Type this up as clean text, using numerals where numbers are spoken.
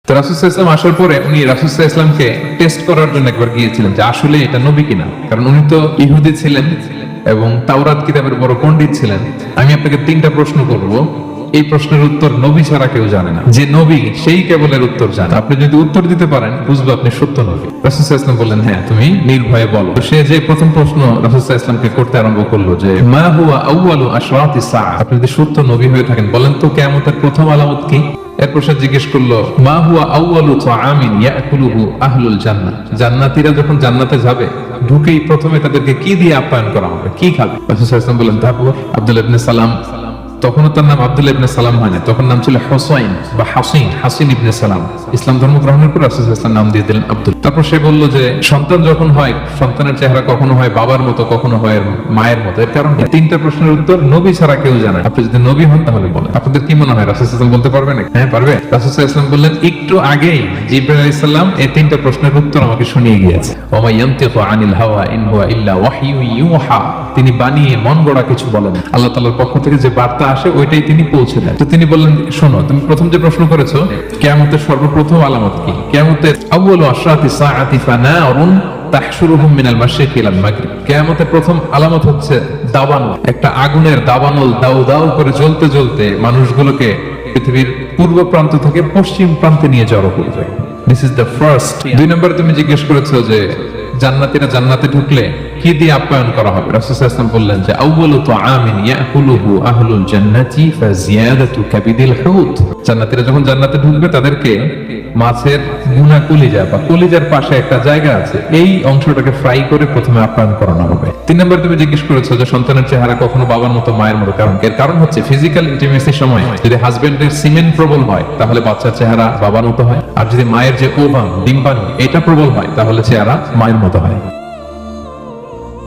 তো রাসূল সাল্লাল্লাহু আলাইহি ওয়াসাল্লাম আসার পরে উনি রাসূল সাল্লাল্লাহু আলাইহি ওয়াসাল্লামকে টেস্ট করার জন্য একবার গিয়েছিলেন যে আসলে এটা নবী কিনা, কারণ উনি তো ইহুদি ছিলেন এবং তাওরাত কিতাবের বড় পণ্ডিত ছিলেন। আমি আপনাকে 3টা প্রশ্ন করব, এই প্রশ্নের উত্তর নবী ছাড়া কেউ জানে না। যে নবী সেই কেবল এর উত্তর জানে। আপনি যদি উত্তর দিতে পারেন বুঝবো আপনি সত্য নবী। রাসূল সাল্লাল্লাহু আলাইহি ওয়াসাল্লাম বললেন হ্যাঁ, তুমি নির্ভয়ে বলো। তো সে যে প্রথম প্রশ্ন রাসূল সাল্লাল্লাহু আলাইহি ওয়াসাল্লামকে করতে আরম্ভ করলো যে মা হুয়া আউয়ালু আশরাতিস সাআ, আপনি যদি সত্য নবী হয়ে থাকেন বলেন তো কিয়ামতের প্রথম আলামত কি। এরপর সে জিজ্ঞেস করলো মা হুয়া আউয়ালু তাআমিন ইয়াকুলুহু আহলুল জান্নাহ, জান্নাতীরা যখন জান্নাতে যাবে ঢুকেই প্রথমে তাদেরকে কি দিয়ে আপ্যায়ন করা হবে, কি খাবে। রাসূল সাল্লাল্লাহু আলাইহি ওয়াসাল্লাম বললেন তারপর আব্দুল্লাহ ইবনে সালাম, তখনও তার নাম আব্দুল্লাহ ইবনে সালাম হয় না, তখন নাম ছিল হুসাইন বা হাসিন ইবনে সালাম। ইসলাম ধর্ম গ্রহণের পর রাসূল সাল্লাল্লাহু আলাইহি ওয়াসাল্লাম নাম দিয়ে দিলেন আব্দুল। তারপর সে বলল যে সন্তান যখন হয় সন্তানের চেহারা কখনো হয় বাবার মতো, কখনো হয় মায়ের মতো। এর কারণ 3টা প্রশ্নের উত্তর নবী ছাড়া কেউ জানে। আপনি যদি নবী হন তাহলে বলেন। আপনাদের কি মনে হয় রাসূল সাল্লাল্লাহু আলাইহি ওয়াসাল্লাম বলতে পারবেন? হ্যাঁ পারবে। রাসূল সাল্লাল্লাহু আলাইহি ওয়াসাল্লাম বললেন একটু আগেই জিবরাইল আলাইহিস সালাম এই 3টা প্রশ্নের উত্তর আমাকে শুনিয়ে গিয়েছে। ওয়া মা ইয়ানতিকু আনিল হাওয়া ইন হুয়া ইল্লা ওয়াহয়ু ইউহা, তিনি বানিয়ে মন গড়া কিছু বলেন, আল্লাহ তাআলার পক্ষ থেকে যে বার্তা আসে ওইটাই তিনি পৌঁছে দেন। তো তিনি বললেন শোনো, তুমি প্রথম যে প্রশ্ন করেছো কিয়ামতের সর্বপ্রথম আলামত কি, কিয়ামতের আউয়ালু আশরাতিস সাআতি ফানারুন তাহশুরুহুম মিনাল মাশরিকি ইলাল মাগরিব, কিয়ামতের প্রথম আলামত হচ্ছে দাবানল, একটা আগুনের দাবানল দাউ দাউ করে জ্বলতে জ্বলতে মানুষগুলোকে পৃথিবীর পূর্ব প্রান্ত থেকে পশ্চিম প্রান্তে নিয়ে জড়ো করবে। This is the first. 2 নম্বরে তুমি জিজ্ঞেস করেছো যে জান্নাতীরা জান্নাতে ঢুকলে কি দিয়ে আপ্যায়ন করা হবে। রাসূল সাল্লাল্লাহু আলাইহি ওয়াসাল্লাম বললেন যে আউয়ালু তাআমিন ইয়াকুলুহু আহলুল জান্নাতি ফাজিয়াদাতু কাবিদিল হুত, জান্নাতীরা যখন জান্নাতে ঢুকবে তাদেরকে মাছের ভুনা কলিজা বা কলিজার পাশে একটা জায়গা আছে, এই অংশটাকে ফ্রাই করে প্রথমে আপ্যায়ন করানো হবে। 3 নম্বর তুমি জিজ্ঞেস করেছো যে সন্তানের চেহারা কখনো বাবার মতো মায়ের মতো, কারণ এর কারণ হচ্ছে ফিজিক্যাল ইন্টিমেসির সময় যদি হাজবেন্ডের সিমেন প্রবল হয় তাহলে বাচ্চার চেহারা বাবার মতো হয়, আর যদি মায়ের যে ওভাম ডিম্বাণু এটা প্রবল হয় তাহলে চেহারা মায়ের মতো হয়।